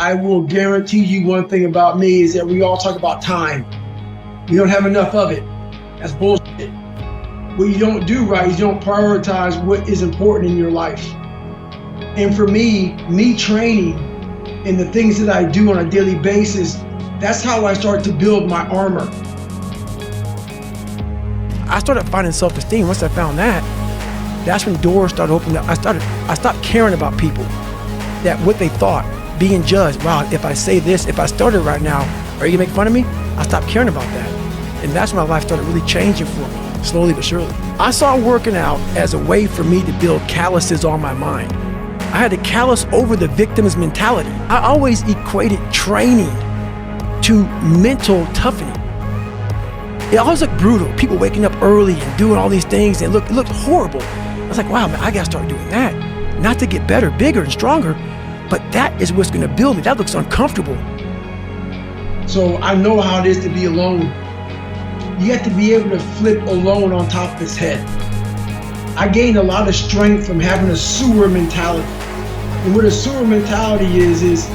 I will guarantee you one thing about me is that we all talk about time. We don't have enough of it. That's bullshit. What you don't do right is you don't prioritize what is important in your life. And for me training and the things that I do on a daily basis, that's how I start to build my armor. I started finding self-esteem. Once I found that, that's when doors started opening up. I stopped caring about people, that what they thought, being judged. Wow, if I say this, if I started right now, are you gonna make fun of me? I stopped caring about that. And that's when my life started really changing for me, slowly but surely. I saw working out as a way for me to build calluses on my mind. I had to callous over the victim's mentality. I always equated training to mental toughening. It always looked brutal. People waking up early and doing all these things, and it looked horrible. I was like, wow, man, I gotta start doing that. Not to get better, bigger, and stronger, but that is what's gonna build me. That looks uncomfortable. So I know how it is to be alone. You have to be able to flip alone on top of his head. I gained a lot of strength from having a sewer mentality. And what a sewer mentality is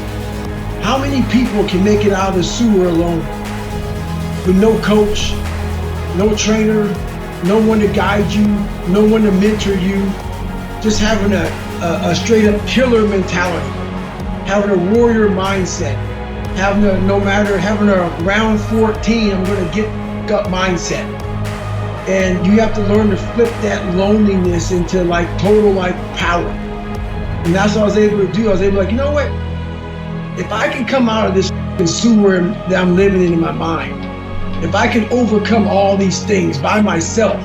how many people can make it out of the sewer alone? With no coach, no trainer, no one to guide you, no one to mentor you, just having a straight up killer mentality, having a warrior mindset, having a round 14, I'm gonna get up mindset. And you have to learn to flip that loneliness into like total like power. And that's what I was able to do. I was able to like, you know what? If I can come out of this sewer that I'm living in my mind, if I can overcome all these things by myself,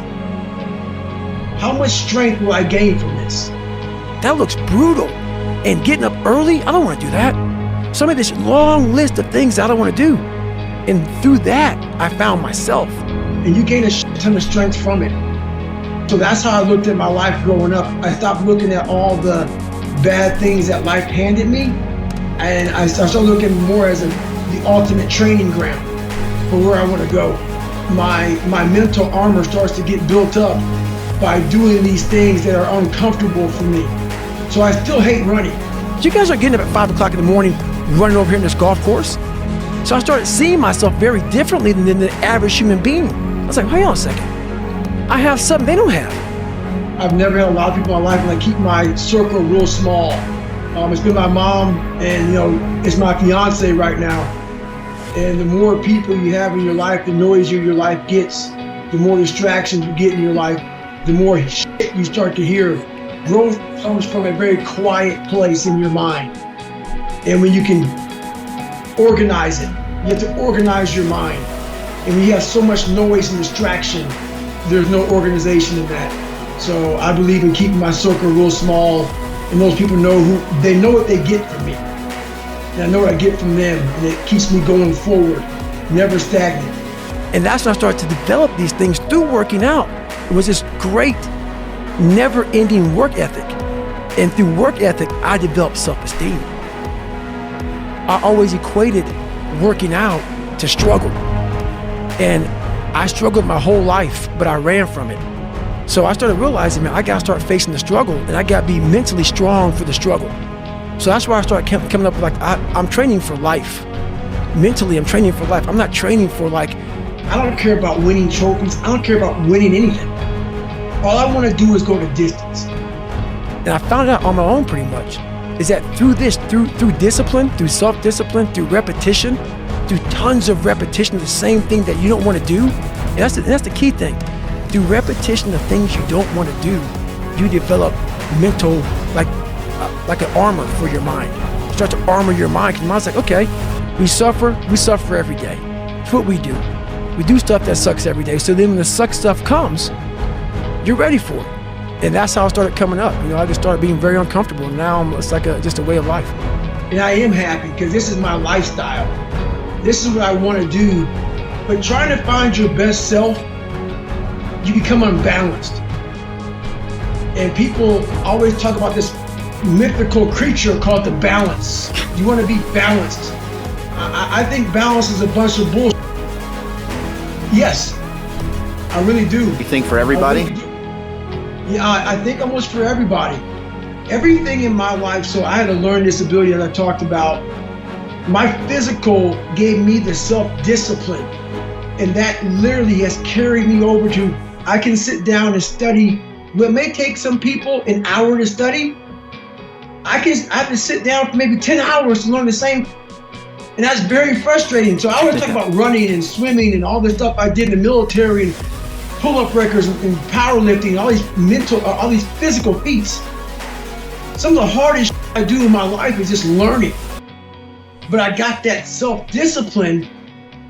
how much strength will I gain from this? That looks brutal. And getting up early, I don't want to do that. So I made this long list of things I don't want to do. And through that, I found myself. And you gain a ton of strength from it. So that's how I looked at my life growing up. I stopped looking at all the bad things that life handed me, and I started looking more as the ultimate training ground for where I want to go. My mental armor starts to get built up by doing these things that are uncomfortable for me. So I still hate running. You guys are getting up at 5 o'clock in the morning, running over here in this golf course. So I started seeing myself very differently than the average human being. I was like, hang on a second. I have something they don't have. I've never had a lot of people in my life, and I keep my circle real small. It's been my mom, and it's my fiance right now. And the more people you have in your life, the noisier your life gets, the more distractions you get in your life, the more shit you start to hear. Growth comes from a very quiet place in your mind. And when you can organize it, you have to organize your mind. And when you have so much noise and distraction, there's no organization in that. So I believe in keeping my circle real small, and those people know what they get from me. And I know what I get from them, and it keeps me going forward, never stagnant. And that's when I started to develop these things through working out. It was this great, never-ending work ethic. And through work ethic, I developed self-esteem. I always equated working out to struggle. And I struggled my whole life, but I ran from it. So I started realizing, man, I gotta start facing the struggle, and I gotta be mentally strong for the struggle. So that's why I started coming up with I'm training for life. Mentally, I'm training for life. I'm not training for I don't care about winning trophies. I don't care about winning anything. All I wanna do is go the distance. And I found out on my own pretty much, is that through discipline, through self-discipline, through repetition, through tons of repetition of the same thing that you don't want to do, and that's the key thing. Through repetition of things you don't want to do, you develop mental, like an armor for your mind. You start to armor your mind, because your mind's like, okay, we suffer every day. It's what we do. We do stuff that sucks every day, so then when the suck stuff comes, you're ready for it. And that's how I started coming up. I just started being very uncomfortable, and now it's like just a way of life. And I am happy, because this is my lifestyle. This is what I want to do. But trying to find your best self, you become unbalanced. And people always talk about this mythical creature called the balance. You want to be balanced. I think balance is a bunch of bullshit. Yes, I really do. You think for everybody? Yeah, I think almost for everybody. Everything in my life, so I had a learning disability that I talked about. My physical gave me the self-discipline, and that literally has carried me over to, I can sit down and study what may take some people an hour to study. I have to sit down for maybe 10 hours to learn the same, and that's very frustrating. So I always talk about running and swimming and all the stuff I did in the military, and pull-up records and powerlifting, all these physical feats. Some of the hardest I do in my life is just learning. But I got that self-discipline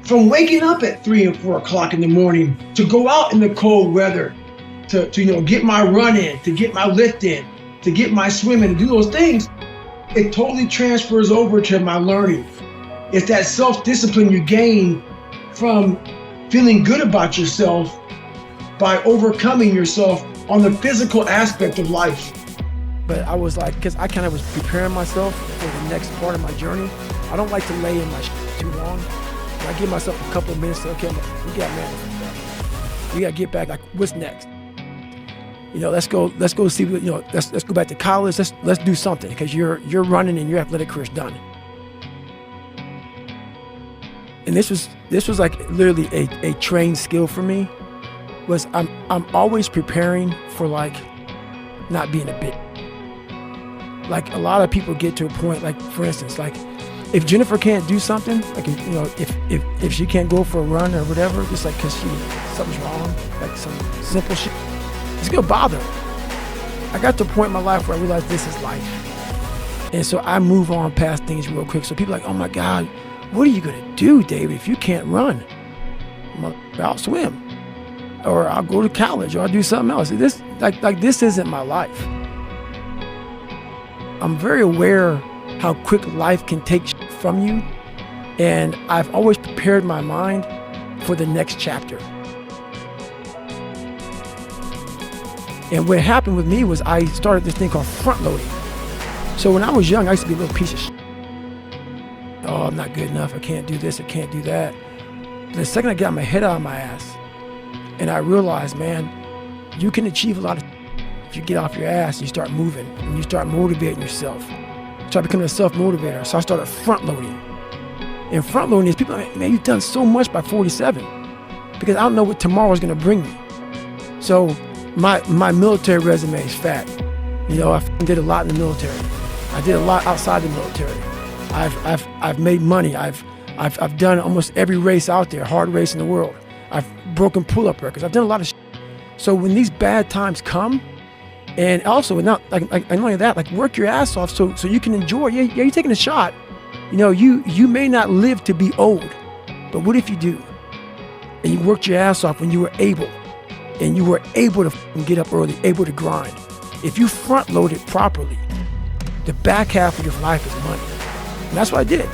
from waking up at 3 and 4 o'clock in the morning to go out in the cold weather, to get my run in, to get my lift in, to get my swim in, to do those things. It totally transfers over to my learning. It's that self-discipline you gain from feeling good about yourself by overcoming yourself on the physical aspect of life. But I was like, because I kind of was preparing myself for the next part of my journey. I don't like to lay in my too long. I give myself a couple of minutes to, okay, we got man, we got to get back. Like, what's next? Let's go see. Let's go back to college. Let's do something, because you're running and your athletic career's done. And this was like literally a trained skill for me. Was I'm always preparing for like not being a bit. Like a lot of people get to a point, like for instance, like if Jennifer can't do something, like if she can't go for a run or whatever, just like because something's wrong, like some simple shit, it's gonna bother her. I got to a point in my life where I realized this is life, and so I move on past things real quick. So people are like, oh my God, what are you gonna do, David, if you can't run? I'll swim, or I'll go to college, or I'll do something else. This isn't my life. I'm very aware how quick life can take from you, and I've always prepared my mind for the next chapter. And what happened with me was I started this thing called front loading. So when I was young, I used to be a little piece of shit. Oh, I'm not good enough. I can't do this. I can't do that. But the second I got my head out of my ass, and I realized, man, you can achieve a lot of if you get off your ass and you start moving and you start motivating yourself. Start becoming a self-motivator. So I started front loading. And front loading is people are like, man, you've done so much by 47, because I don't know what tomorrow is going to bring me. So my military resume is fat. I did a lot in the military. I did a lot outside the military. I've made money. I've done almost every race out there, hard race in the world. I've broken pull-up records. I've done a lot of shit. So when these bad times come, and also not like only that, like work your ass off so you can enjoy. Yeah, you're taking a shot. You may not live to be old, but what if you do? And you worked your ass off when you were able, and you were able to get up early, able to grind. If you front load it properly, the back half of your life is money. And that's what I did.